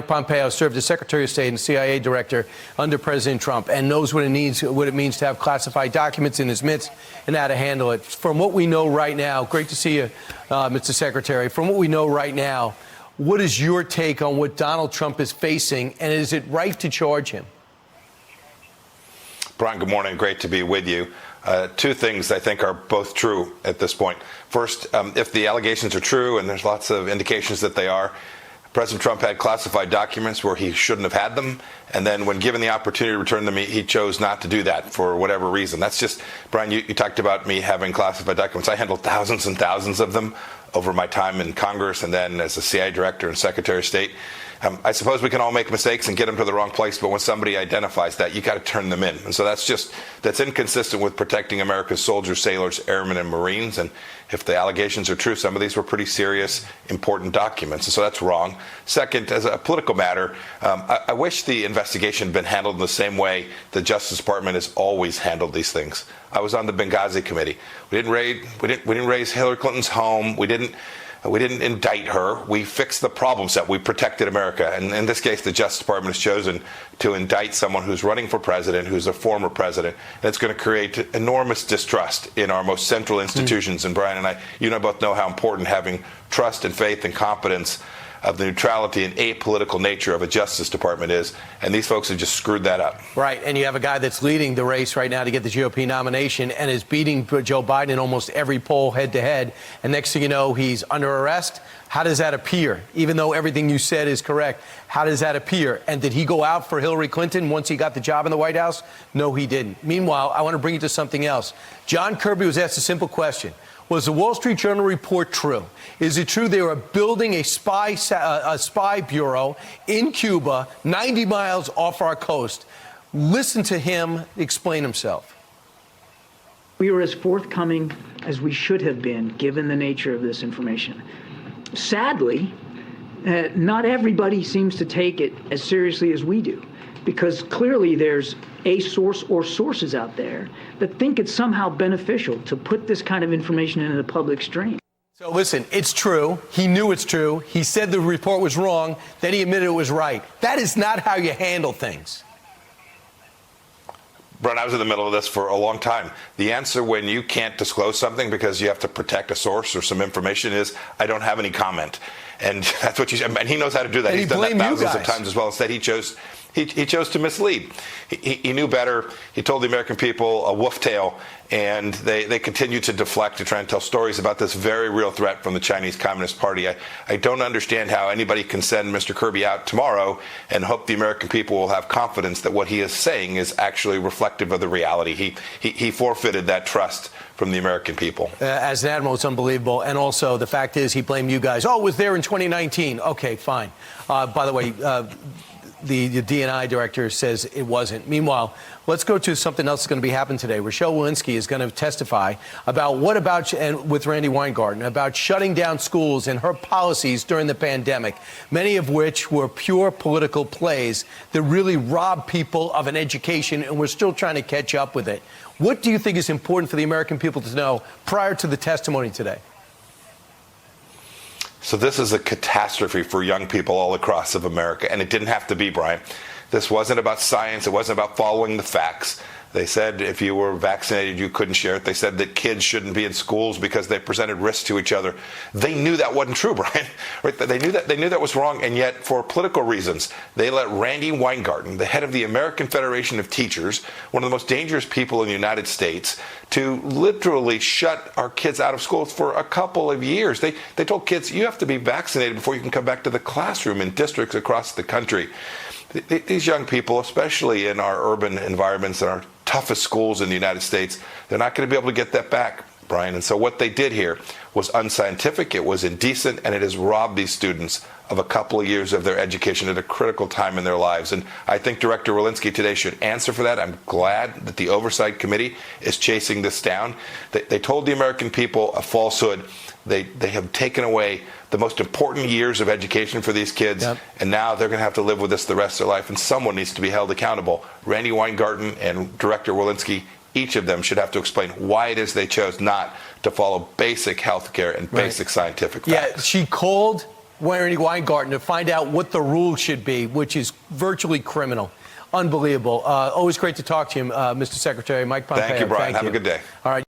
Pompeo served as Secretary of State and CIA Director under President Trump and knows what it means to have classified documents in his midst and how to handle it. From what we know right now, great to see you, Mr. Secretary. From what we know right now, what is your take on what Donald Trump is facing, and is it right to charge him? Brian, good morning. Great to be with you. Two things I think are both true at this point. First, if the allegations are true, and there's lots of indications that they are, President Trump had classified documents where he shouldn't have had them, and then when given the opportunity to return them, he chose not to do that for whatever reason. That's just, Brian, you talked about me having classified documents. I handled thousands and thousands of them over my time in Congress and then as a CIA Director and Secretary of State. I suppose we can all make mistakes and get them to the wrong place, but when somebody identifies that, you got to turn them in. And so that's inconsistent with protecting America's soldiers, sailors, airmen, and Marines. And if the allegations are true, some of these were pretty serious, important documents. And so that's wrong. Second, as a political matter, I wish the investigation had been handled in the same way the Justice Department has always handled these things. I was on the Benghazi committee. We didn't raise Hillary Clinton's home. We didn't indict her. We fixed the problem set. We protected America. And in this case, the Justice Department has chosen to indict someone who's running for president, who's a former president. And it's going to create enormous distrust in our most central institutions. And Brian and I, you and I both know how important having trust and faith and confidence of the neutrality and apolitical nature of a Justice Department is, and these folks have just screwed that up. Right, and you have a guy that's leading the race right now to get the GOP nomination and is beating Joe Biden in almost every poll head-to-head, and next thing you know, he's under arrest. How does that appear? Even though everything you said is correct, how does that appear? And did he go out for Hillary Clinton once he got the job in the White House? No, he didn't. Meanwhile, I want to bring you to something else. John Kirby was asked a simple question. Was the Wall Street Journal report true? Is it true they were building a spy bureau in Cuba, 90 miles off our coast? Listen to him explain himself. We were as forthcoming as we should have been, given the nature of this information. Sadly, not everybody seems to take it as seriously as we do, because clearly there's a source or sources out there that think it's somehow beneficial to put this kind of information into the public stream. So listen, it's true. He knew it's true. He said the report was wrong. Then he admitted it was right. That is not how you handle things. Brian, I was in the middle of this for a long time. The answer when you can't disclose something because you have to protect a source or some information is, I don't have any comment. And that's what and he knows how to do that. And He's done that thousands of times as well. Instead, he chose to mislead. He knew better. He told the American people a wolf tale, and they continue to deflect to try and tell stories about this very real threat from the Chinese Communist Party. I don't understand how anybody can send Mr. Kirby out tomorrow and hope the American people will have confidence that what he is saying is actually reflective of the reality. He forfeited that trust from the American people. As an admiral, it's unbelievable. And also, the fact is, he blamed you guys. Oh, it was there in 2019. Okay, fine. By the way, the D&I director says it wasn't. Meanwhile, let's go to something else that's going to be happening today. Rochelle Walensky is going to testify about with Randy Weingarten, about shutting down schools and her policies during the pandemic, many of which were pure political plays that really robbed people of an education, and we're still trying to catch up with it. What do you think is important for the American people to know prior to the testimony today? So this is a catastrophe for young people all across of America, and it didn't have to be, Brian. This wasn't about science. It wasn't about following the facts. They said if you were vaccinated, you couldn't share it. They said that kids shouldn't be in schools because they presented risks to each other. They knew that wasn't true, Brian. Right? They knew that was wrong, and yet for political reasons, they let Randy Weingarten, the head of the American Federation of Teachers, one of the most dangerous people in the United States, to literally shut our kids out of schools for a couple of years. They told kids, you have to be vaccinated before you can come back to the classroom in districts across the country. These young people, especially in our urban environments and our toughest schools in the United States, they're not going to be able to get that back, Brian. And so what they did here was unscientific, it was indecent, and it has robbed these students of a couple of years of their education at a critical time in their lives. And I think Director Walensky today should answer for that. I'm glad that the Oversight Committee is chasing this down. They told the American people a falsehood. They have taken away the most important years of education for these kids, and now they're going to have to live with this the rest of their life, and someone needs to be held accountable. Randy Weingarten and Director Walensky, each of them should have to explain why it is they chose not to follow basic health care and basic scientific facts. Yeah, she called Weingarten to find out what the rules should be, which is virtually criminal. Unbelievable. Always great to talk to you, Mr. Secretary. Mike Pompeo. Thank you, Brian. Have a good day. All right.